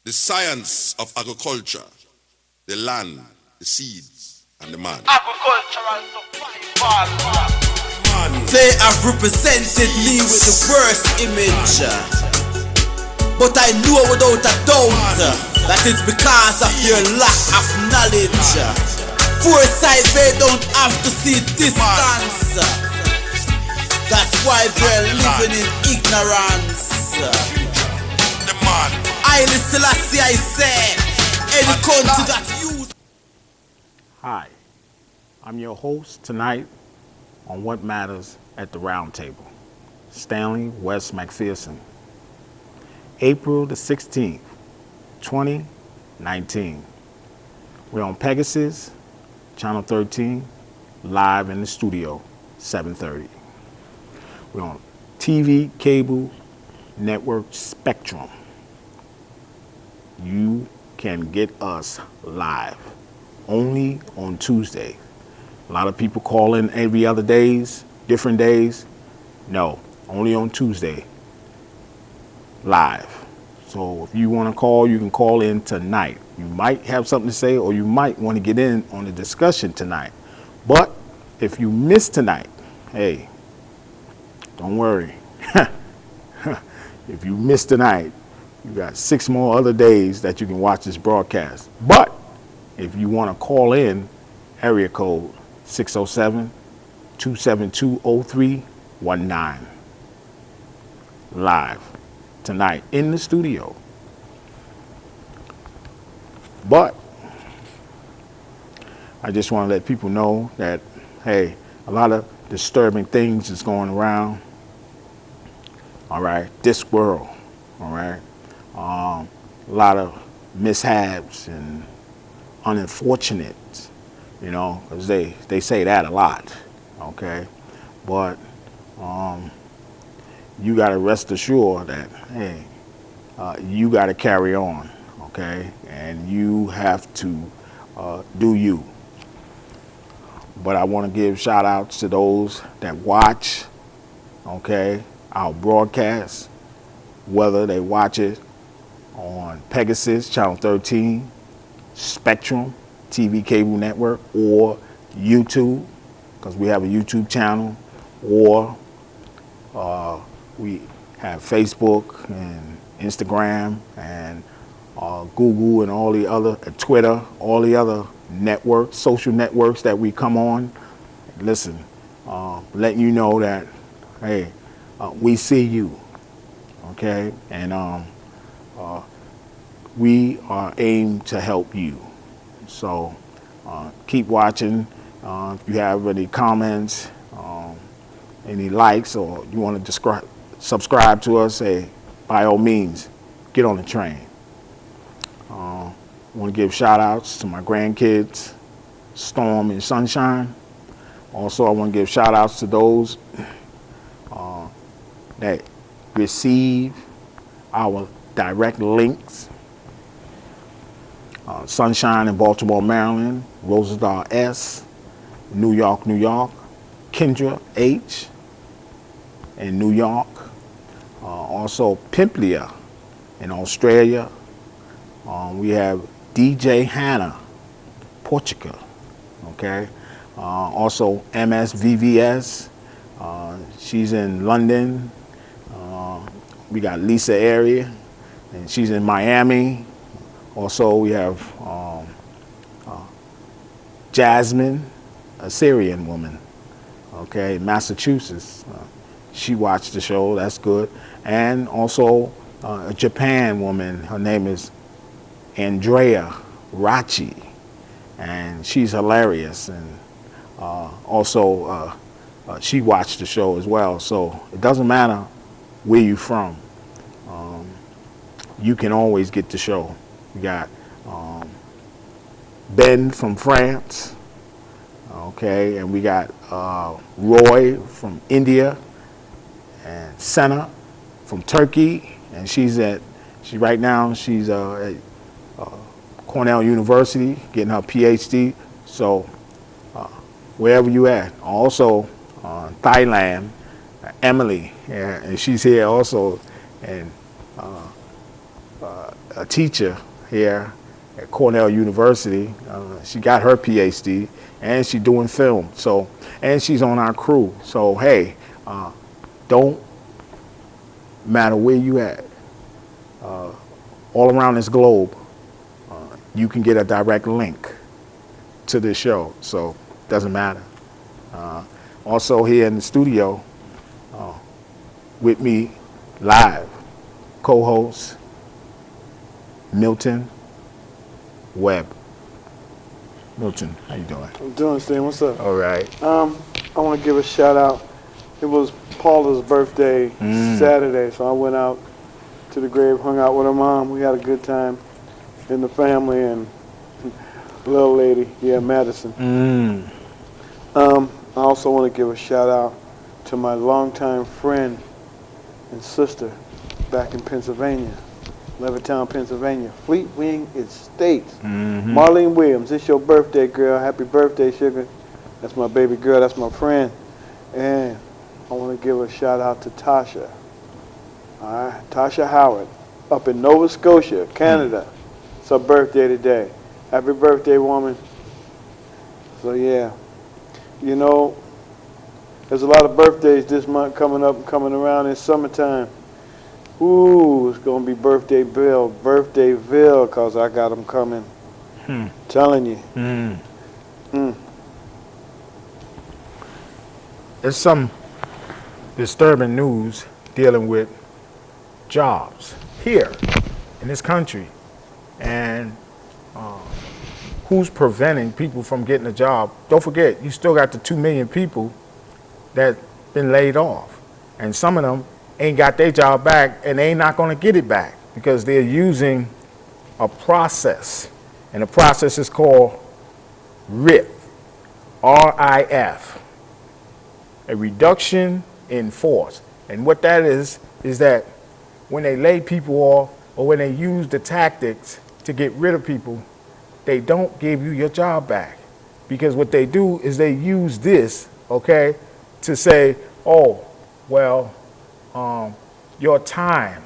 the science of agriculture, the land, the seeds, and the man. Agricultural survival. They have represented me with the worst image, but I know without a doubt that it's because of your lack of knowledge. Foresight, they don't have to see distance. That's why they're living in ignorance. The man. I Chelasway, I say, any country that use. Hi, I'm your host tonight on What Matters at the Roundtable. Stanley West McPherson. April the 16th, 2019. We're on Pegasus, Channel 13, live in the studio, 7:30. We're on TV, cable, network spectrum. You can get us live only on Tuesday. A lot of people call in every other days, different days. No, only on Tuesday, live. So if you want to call, you can call in tonight. You might have something to say, or you might want to get in on the discussion tonight. But if you miss tonight, hey, don't worry. If you miss tonight, you got 6 more other days that you can watch this broadcast. But if you want to call in, area code 607-272-0319. Live tonight in the studio. But I just want to let people know that, hey, a lot of disturbing things is going around. All right, this world. All right, a lot of mishaps and unfortunate, you know, because they say that a lot. Okay, but you got to rest assured that, hey, you got to carry on. Okay, and you have to do you. But I want to give shout outs to those that watch, okay, our broadcast, whether they watch it on Pegasus, Channel 13, Spectrum, TV cable network, or YouTube, because we have a YouTube channel, or we have Facebook and Instagram and Google and all the other, Twitter, all the other networks, social networks that we come on. Listen, letting you know that, hey, we see you, okay? And we are aimed to help you. So keep watching. If you have any comments, any likes, or you want to subscribe to us, hey, by all means, get on the train. I want to give shout outs to my grandkids, Storm and Sunshine. Also, I want to give shout outs to those that receive our direct links. Sunshine in Baltimore, Maryland, Rosedale S, New York, New York, Kendra H in New York, also Pimplia in Australia. We have DJ Hannah, Portugal, okay. Also MSVVS, she's in London. We got Lisa Area, and she's in Miami. Also, we have Jasmine, a Syrian woman, okay, Massachusetts. She watched the show, that's good. And also a Japan woman, her name is Andrea Rachi, and she's hilarious. And also, she watched the show as well. So it doesn't matter where you're from. You can always get the show. We got Ben from France, okay, and we got Roy from India, and Senna from Turkey, and she's right now she's at Cornell University getting her PhD. So wherever you at. Also Thailand, Emily, yeah, and she's here also, and a teacher here at Cornell University. She got her PhD, and she's doing film. So, and she's on our crew. So, hey, don't matter where you at, all around this globe, you can get a direct link to this show. So, doesn't matter. Also here in the studio with me live, co-host Milton, Webb. Milton, how you doing? I'm doing, Stan. What's up? All right. I want to give a shout out. It was Paula's birthday Saturday, so I went out to the grave, hung out with her mom. We had a good time in the family, and little lady, Madison. I also want to give a shout out to my longtime friend and sister back in Pennsylvania, Levittown, Pennsylvania, Fleet Wing Estates. Marlene Williams, it's your birthday, girl. Happy birthday, sugar. That's my baby girl. That's my friend. And I want to give a shout out to Tasha. All right, Tasha Howard, up in Nova Scotia, Canada. It's her birthday today. Happy birthday, woman. So yeah, you know, there's a lot of birthdays this month coming up and coming around. It's summertime. Ooh, it's going to be Birthdayville, because I got them coming. Telling you. There's some disturbing news dealing with jobs here in this country. And who's preventing people from getting a job? Don't forget, you still got the 2 million people that been laid off. And some of them ain't got their job back, and they ain't not going to get it back because they're using a process. And the process is called RIF, R-I-F, a reduction in force. And what that is that when they lay people off or when they use the tactics to get rid of people, they don't give you your job back. Because what they do is they use this, okay, to say, oh, well, your time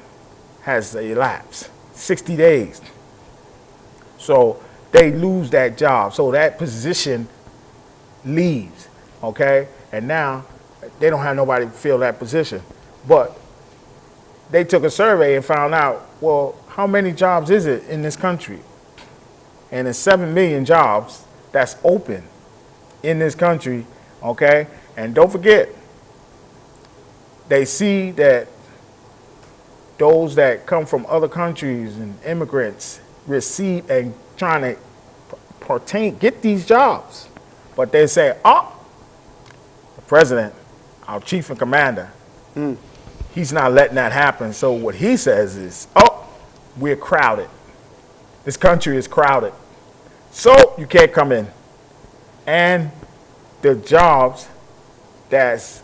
has elapsed, 60 days. So they lose that job. So that position leaves, okay? And now they don't have nobody to fill that position. But they took a survey and found out, well, how many jobs is it in this country? And there's 7 million jobs that's open in this country, okay? And don't forget, they see that those that come from other countries and immigrants receive and trying to get these jobs. But they say, oh, the president, our chief and commander, he's not letting that happen. So what he says is, oh, we're crowded. This country is crowded. So you can't come in. And the jobs that's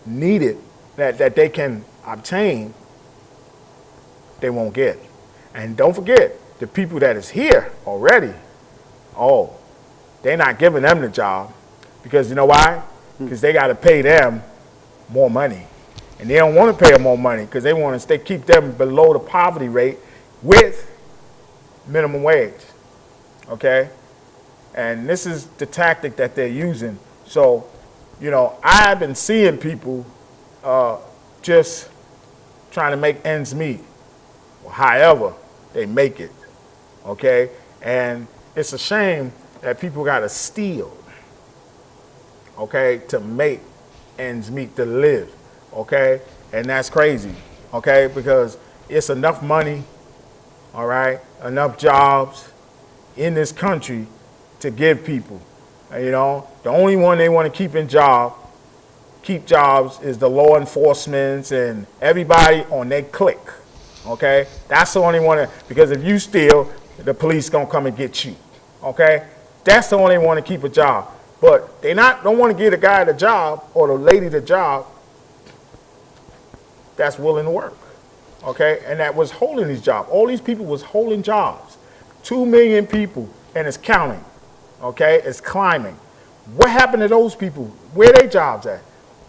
needed, that they can obtain, they won't get. And don't forget, the people that is here already, oh, they're not giving them the job. Because you know why? Because they got to pay them more money. And they don't want to pay them more money because they want to keep them below the poverty rate with minimum wage. Okay? And this is the tactic that they're using. So, you know, I've been seeing people just trying to make ends meet. However, they make it. Okay? And it's a shame that people got to steal, okay, to make ends meet, to live. Okay? And that's crazy. Okay? Because it's enough money, all right, enough jobs in this country to give people. You know, the only one they want to keep jobs is the law enforcement and everybody on their clique. Okay? That's the only one, because if you steal, the police gonna come and get you. Okay? That's the only one to keep a job. But they don't want to give the guy the job or the lady the job that's willing to work. Okay? And that was holding these jobs. All these people was holding jobs. 2 million people, and it's counting. Okay? It's climbing. What happened to those people? Where are their jobs at?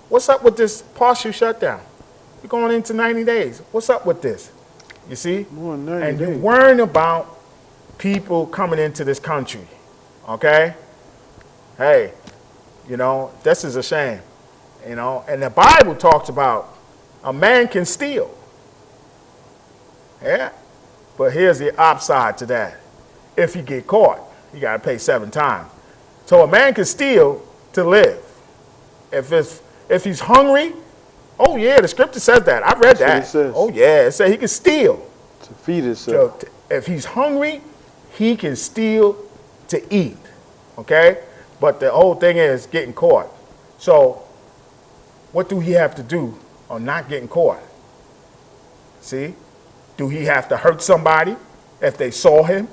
What's up with this partial shutdown? We're going into 90 days. What's up with this? You see? More than 90 And you're days. worrying about people coming into this country, okay? Hey, you know, this is a shame, you know? And the Bible talks about a man can steal. Yeah? But here's the upside to that. If he get caught, he got to pay 7 times. So a man can steal to live. If he's hungry, oh yeah, the scripture says that. I read That's what that. it says. Oh yeah, it says he can steal. To feed itself. So if he's hungry, he can steal to eat. Okay? But the whole thing is getting caught. So what do he have to do on not getting caught? See? Do he have to hurt somebody if they saw him?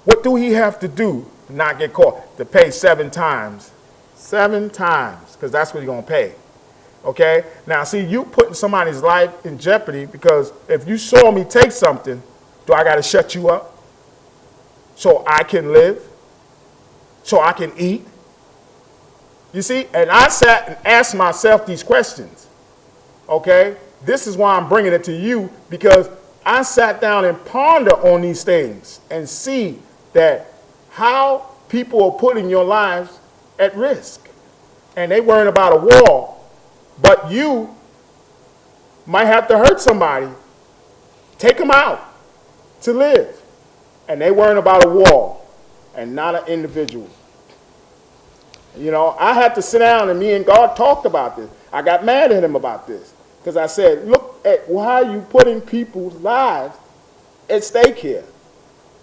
What do he have to do to not get caught? To pay 7 times. 7 times, because that's what he's going to pay. Okay? Now, see, you putting somebody's life in jeopardy because if you saw me take something, do I got to shut you up so I can live, so I can eat? You see? And I sat and asked myself these questions. Okay? This is why I'm bringing it to you, because I sat down and ponder on these things and see that how people are putting your lives at risk. And they worrying about a wall, but you might have to hurt somebody, take them out to live. And they worrying about a wall and not an individual. You know, I had to sit down and me and God talked about this. I got mad at him about this because I said, look at why you putting people's lives at stake here.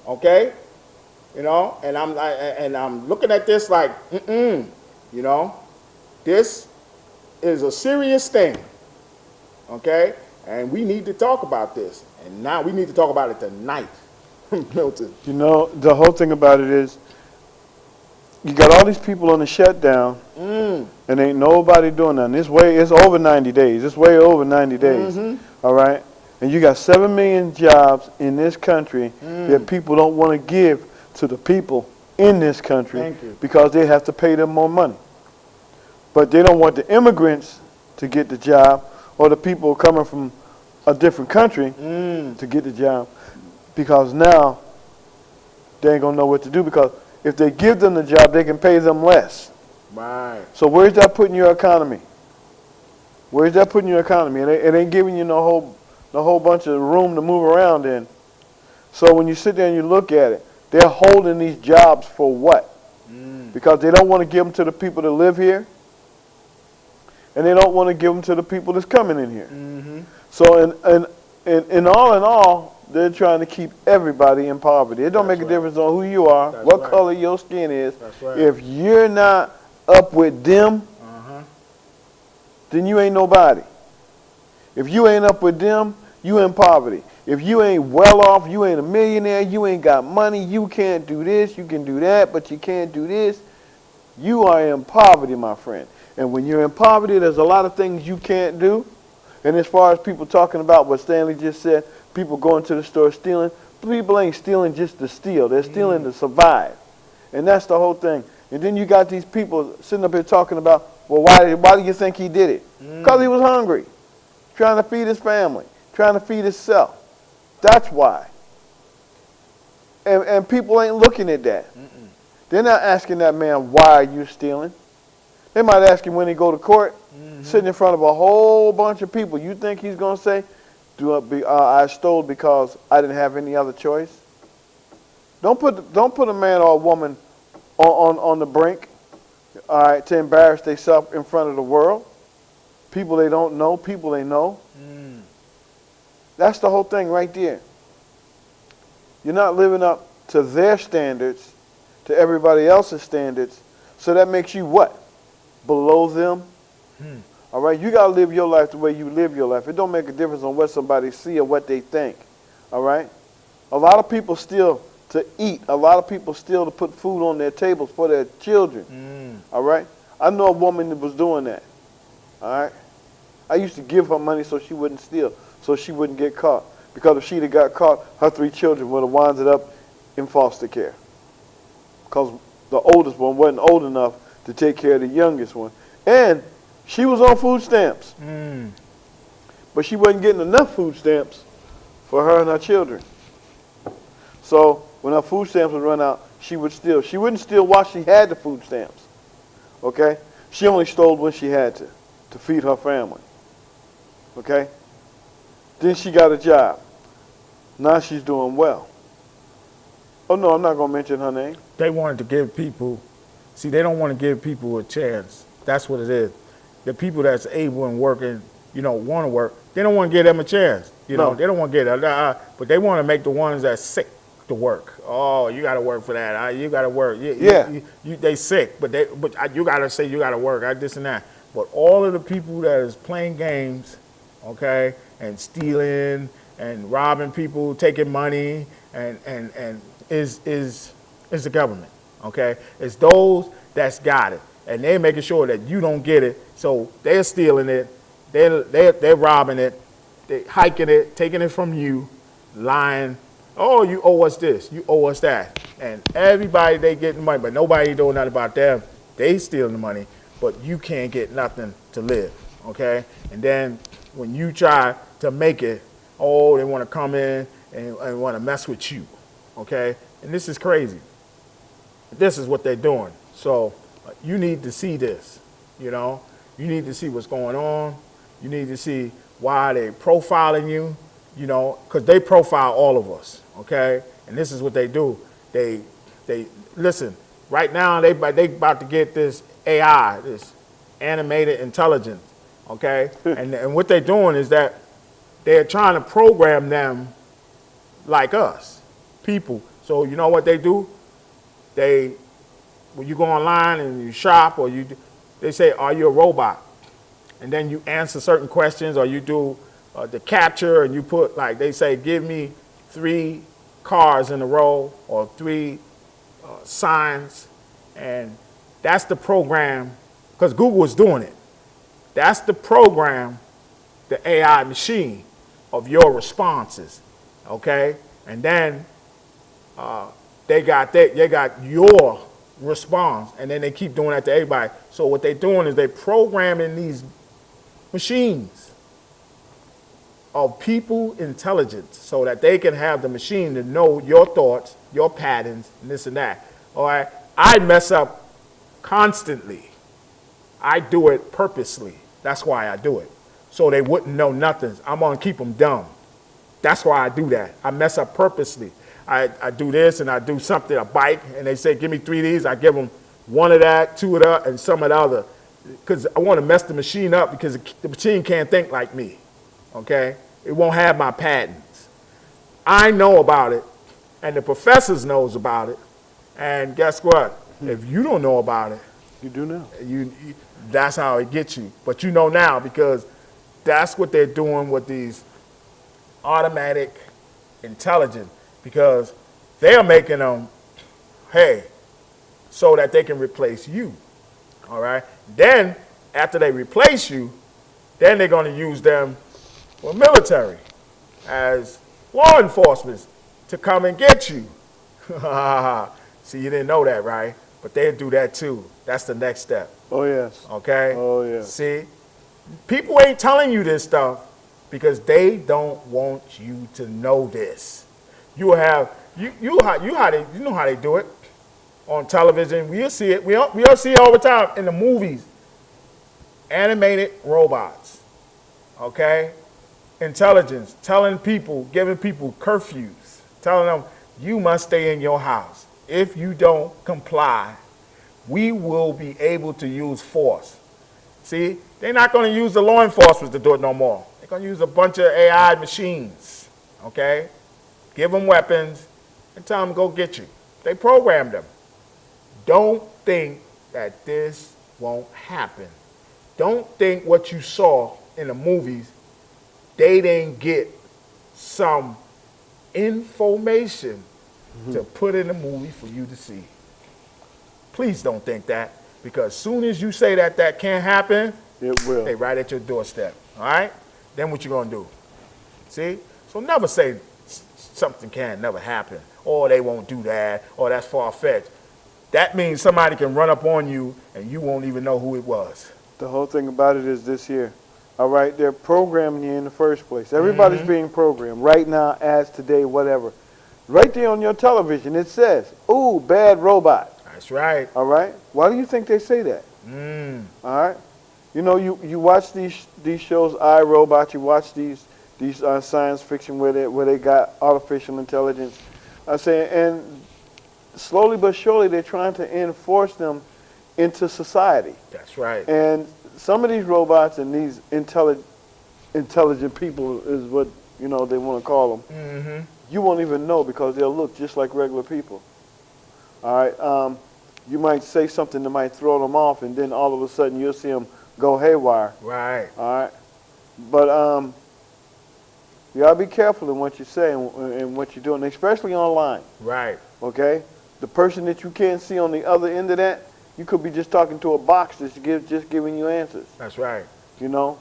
Okay? You know, and I'm looking at this like, you know, this is a serious thing. Okay? And we need to talk about this. And now we need to talk about it tonight, Milton. You know, the whole thing about it is you got all these people on the shutdown and ain't nobody doing nothing. It's over 90 days. It's way over 90 days. All right? And you got 7 million jobs in this country that people don't want to give to the people in this country because they have to pay them more money. But they don't want the immigrants to get the job or the people coming from a different country to get the job because now they ain't going to know what to do because if they give them the job, they can pay them less. Right. So where's that putting your economy? Where's that putting your economy? It ain't giving you no whole bunch of room to move around in. So when you sit there and you look at it, they're holding these jobs for what? Because they don't want to give them to the people that live here, and they don't want to give them to the people that's coming in here. So in all, they're trying to keep everybody in poverty. It don't make a difference on who you are, what color your skin is. If you're not up with them, then you ain't nobody. If you ain't up with them, you in poverty. If you ain't well off, you ain't a millionaire, you ain't got money, you can't do this, you can do that, but you can't do this, you are in poverty, my friend. And when you're in poverty, there's a lot of things you can't do. And as far as people talking about what Stanley just said, people going to the store stealing, people ain't stealing just to steal. They're stealing to survive. And that's the whole thing. And then you got these people sitting up here talking about, well, why do you think he did it? Because he was hungry, trying to feed his family, trying to feed himself. That's why. And people ain't looking at that. They're not asking that man, why are you stealing? They might ask him when he go to court, sitting in front of a whole bunch of people. You think he's going to say, I stole because I didn't have any other choice? Don't put a man or a woman on the brink, all right, to embarrass themselves in front of the world. People they don't know, people they know. That's the whole thing right there. You're not living up to their standards, to everybody else's standards, so that makes you what? Below them? All right, you got to live your life the way you live your life. It don't make a difference on what somebody see or what they think. All right? A lot of people steal to eat. A lot of people steal to put food on their tables for their children. All right? I know a woman that was doing that. All right? I used to give her money so she wouldn't steal, so she wouldn't get caught. Because if she'd have got caught, her 3 children would have wound up in foster care. Because the oldest one wasn't old enough to take care of the youngest one. And she was on food stamps. But she wasn't getting enough food stamps for her and her children. So when her food stamps would run out, she would steal. She wouldn't steal while she had the food stamps. Okay? She only stole when she had to feed her family. Okay? Then she got a job. Now she's doing well. Oh, no, I'm not going to mention her name. They wanted to give people, see, they don't want to give people a chance. That's what it is. The people that's able and working, want to work, they don't want to give them a chance. No. They don't want to get it. But they want to make the ones that's sick to work. Oh, you got to work for that. You got to work. They sick, but you got to say you got to work. This and that. But all of the people that is playing games, okay, and stealing and robbing people, taking money, and is the government, okay? It's those that's got it, and they're making sure that you don't get it. So they're stealing it, they're robbing it, they hiking it, taking it from you, lying. Oh, you owe us this, you owe us that, and everybody they getting money, but nobody doing nothing about them. They stealing the money, but you can't get nothing to live, okay? And then when you try to make it, oh, they want to come in and want to mess with you, okay? And this is crazy. This is what they're doing. So you need to see this, You need to see what's going on. You need to see why they're profiling you, because they profile all of us, okay? And this is what they do. They listen, right now they about to get this AI, this animated intelligence, okay? and what they're doing is that they're trying to program them like us, people. So you know what they do? When you go online and you shop or they say, are you a robot? And then you answer certain questions, or you do the capture, and you put, they say, give me 3 cars in a row or 3 signs. And that's the program, because Google is doing it. That's the program, the AI machine of your responses, okay? And then they got your response, and then they keep doing that to everybody. So what they're doing is they're programming these machines of people intelligence so that they can have the machine to know your thoughts, your patterns, and this and that. All right? I mess up constantly. I do it purposely. That's why I do it. So they wouldn't know nothing. I'm going to keep them dumb. That's why I do that. I mess up purposely. I do this and I do something, a bike, and they say, give me 3 of these. I give them 1 of that, 2 of that, and some of the other. Because I want to mess the machine up, because the machine can't think like me, okay? It won't have my patterns. I know about it, and the professors knows about it, and guess what? If you don't know about it, You do now. That's how it gets you. But you know now, because that's what they're doing with these automatic intelligence, because they're making them, so that they can replace you, all right? Then, after they replace you, then they're going to use them for military as law enforcement to come and get you. See, you didn't know that, right? But they'll do that too. That's the next step. Oh, yes. Okay? Oh, yes. See, people ain't telling you this stuff because they don't want you to know this. You have, you know how they do it on television. We'll see it. We all see it all the time in the movies. Animated robots, okay? Intelligence, telling people, giving people curfews, telling them, you must stay in your house. If you don't comply, we will be able to use force. See, they're not going to use the law enforcement to do it no more. They're going to use a bunch of AI machines, okay? Give them weapons and tell them go get you. They programmed them. Don't think that this won't happen. Don't think what you saw in the movies, they didn't get some information to put in the movie for you to see. Please don't think that, because as soon as you say that can't happen, It will. they right at your doorstep, all right? Then what you gonna do? See? So never say something can never happen, or they won't do that, or that's far-fetched. That means somebody can run up on you and you won't even know who it was. The whole thing about it is this here. All right, they're programming you in the first place. Everybody's being programmed right now, as today, whatever. Right there on your television, it says, "Ooh, bad robot." That's right. All right. Why do you think they say that? All right. You know, you watch these shows, iRobot. You watch these science fiction where they got artificial intelligence. I say, and slowly but surely they're trying to enforce them into society. That's right. And some of these robots and these intelligent people is what they want to call them. You won't even know because they'll look just like regular people. All right. You might say something that might throw them off, and then all of a sudden you'll see them go haywire. Right. All right. But you gotta be careful in what you say and what you're doing, especially online. Right. Okay. The person that you can't see on the other end of that, you could be just talking to a box that's just giving you answers. That's right. You know.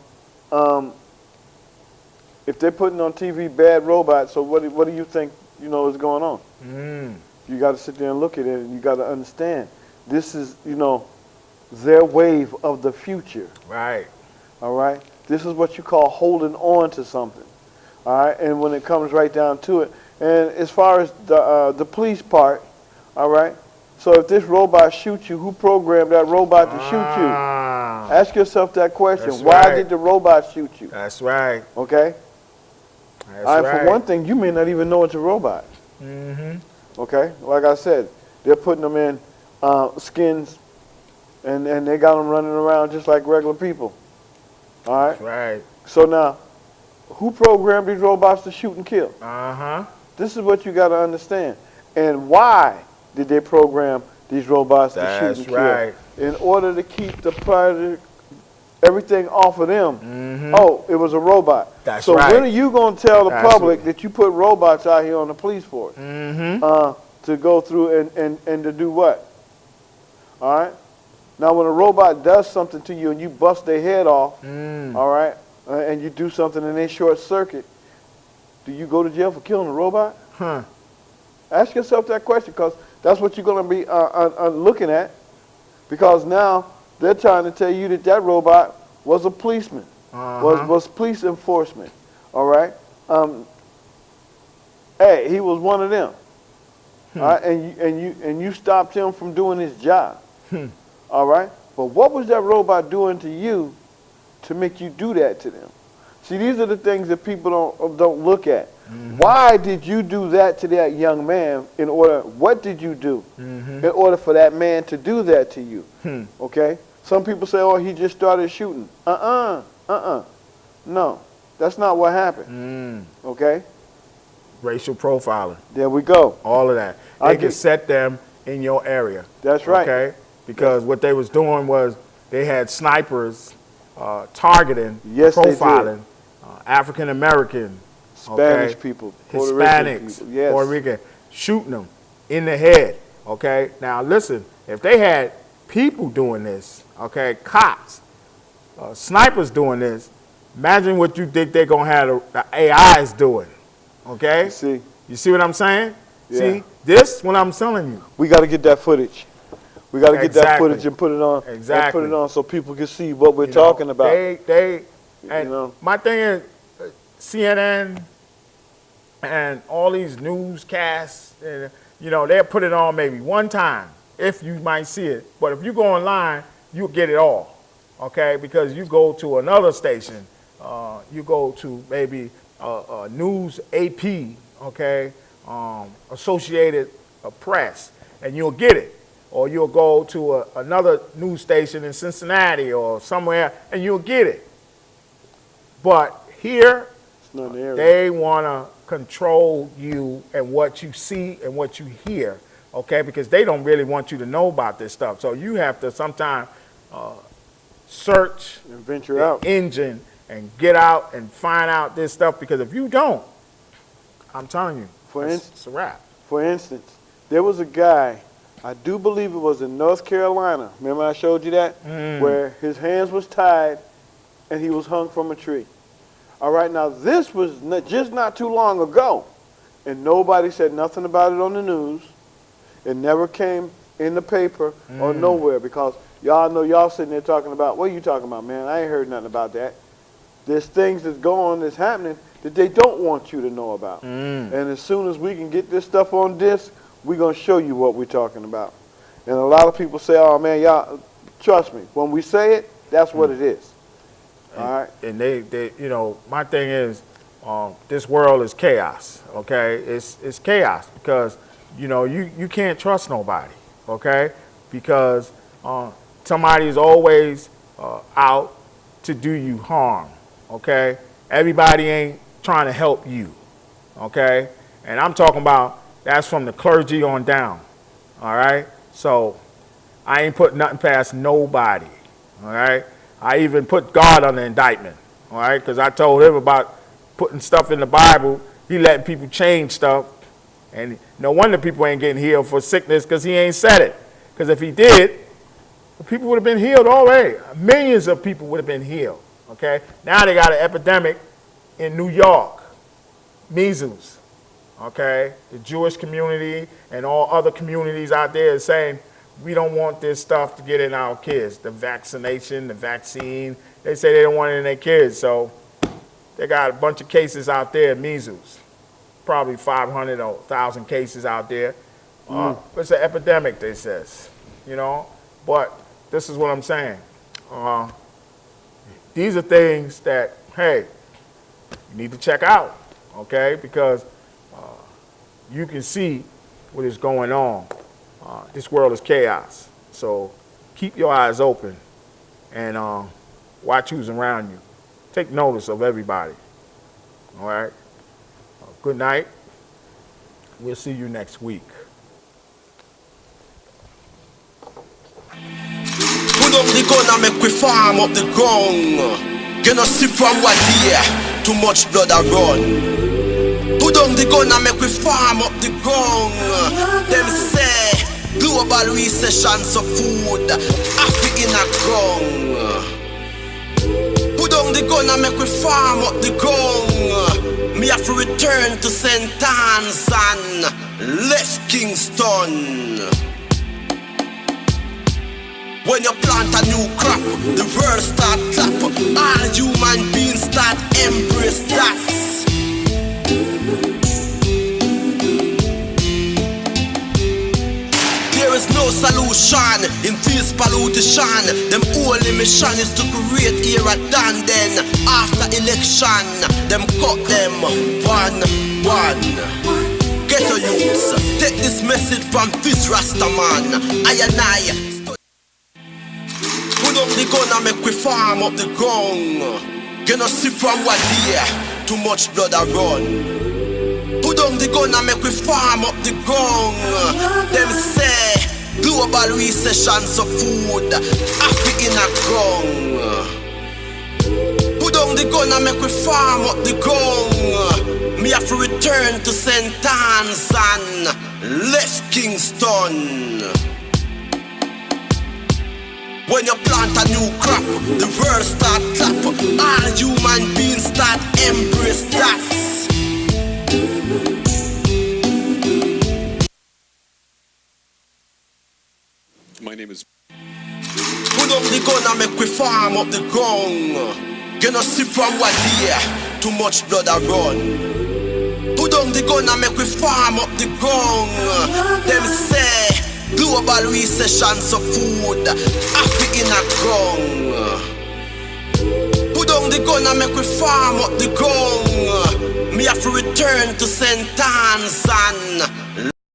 If they're putting on TV bad robots, so what do you think is going on? You got to sit there and look at it, and you got to understand this is their wave of the future. Right. All right. This is what you call holding on to something. All right. And when it comes right down to it, and as far as the police part, all right. So if this robot shoots you, who programmed that robot to shoot you? Ask yourself that question. That's Why right. did the robot shoot you? That's right. Okay. That's All right. right. For one thing, you may not even know it's a robot. Okay. Like I said, they're putting them in skins, and they got them running around just like regular people. All right. That's right. So now, who programmed these robots to shoot and kill? This is what you got to understand. And why did they program these robots to shoot and kill? Right. In order to keep the predator, everything off of them. Oh, it was a robot. That's so right. when are you going to tell the Absolutely. public that you put robots out here on the police force to go through and to do what? All right. Now, when a robot does something to you and you bust their head off, all right, and you do something and they short circuit, do you go to jail for killing a robot? Ask yourself that question, because that's what you're going to be looking at, because now they're trying to tell you that robot was a policeman, was police enforcement. All right. Hey, he was one of them. All right, and you stopped him from doing his job. All right. But what was that robot doing to you to make you do that to them? See, these are the things that people don't look at. Why did you do that to that young man? What did you do in order for that man to do that to you? Okay. Some people say, "Oh, he just started shooting." No, that's not what happened. Okay. Racial profiling. There we go. All of that. They can set them in your area. That's right. Okay. Because what they was doing was they had snipers targeting, profiling African American, Spanish people, Hispanics, people, yes. Puerto Rican, shooting them in the head. Okay. Now listen, if they had people doing this, okay, cops, snipers doing this, imagine what you think they're gonna have the AIs doing. Okay. You see what I'm saying? Yeah. See, this what I'm telling you. We got to get that footage. We got to get that footage and put it on. Exactly. And put it on so people can see what we're talking about. My thing is, CNN and all these newscasts, they'll put it on maybe one time if you might see it. But if you go online, you'll get it all, okay? Because you go to another station, you go to maybe News AP, okay, Associated Press, and you'll get it. Or you'll go to another news station in Cincinnati or somewhere, and you'll get it. But here, they want to control you and what you see and what you hear, okay? Because they don't really want you to know about this stuff. So you have to sometimes search and venture out engine and get out and find out this stuff. Because if you don't, I'm telling you, it's a wrap. For instance, there was a guy, I do believe it was in North Carolina. Remember I showed you that? Where his hands was tied and he was hung from a tree. All right, now this was just not too long ago, and nobody said nothing about it on the news. It never came in the paper or nowhere, because y'all know y'all sitting there talking about, what are you talking about, man? I ain't heard nothing about that. there's things that's happening that they don't want you to know about. And as soon as we can get this stuff on disc, we're going to show you what we're talking about. And a lot of people say, oh, man, y'all, trust me. When we say it, that's what it is. All right? And they you know, my thing is, this world is chaos, okay? It's chaos because, you know, you can't trust nobody, okay? Because somebody is always out to do you harm, okay? Everybody ain't trying to help you, okay? And I'm talking about that's from the clergy on down, all right? So I ain't put nothing past nobody, all right? I even put God on the indictment, all right? Because I told him about putting stuff in the Bible. He letting people change stuff. And no wonder people ain't getting healed for sickness because he ain't said it. Because if he did, people would have been healed already. Millions of people would have been healed, okay? Now they got an epidemic in New York, measles, okay? The Jewish community and all other communities out there is saying, we don't want this stuff to get in our kids. The vaccination, the vaccine, they say they don't want it in their kids. So they got a bunch of cases out there, measles. Probably 500 or 1,000 cases out there. It's an epidemic, they says, you know. But this is what I'm saying. These are things that, hey, you need to check out, okay? Because you can see what is going on. This world is chaos. So keep your eyes open and watch who's around you. Take notice of everybody, all right? Good night. We'll see you next week. Put up the gun and make we farm up the ground. Get no see from what here, too much blood a run. Put up the gun and make we farm up the ground. Them say global recession so food, Africa in a ground. Put down the gun and make we farm up the ground. Me have to return to St. Anne's and left Kingston. When you plant a new crop, the world start clap. All human beings start embrace that. There is no solution in this pollution. Them only mission is to create era done. Then after election, them cut them one. Get a youths, take this message from this Rasta man. I and I. Put up the gun and make we farm up the ground. Get no see from what here, too much blood a run. Put down the gun and make we farm up the ground. Them say global recession so food, Africa in a ground. Put down the gun and make we farm up the ground. Me have to return to St. Anne's and left Kingston. When you plant a new crop, the world start clap. All human beings start embrace that. My name is. Put up the gun and make we farm up the ground. Get no see from what here, too much blood a run. Put down the gun and make we farm up the ground. Them say global recession so food, Africa in a ground. Put down the gun and make we farm up the ground. Me have to return to St. Anne's and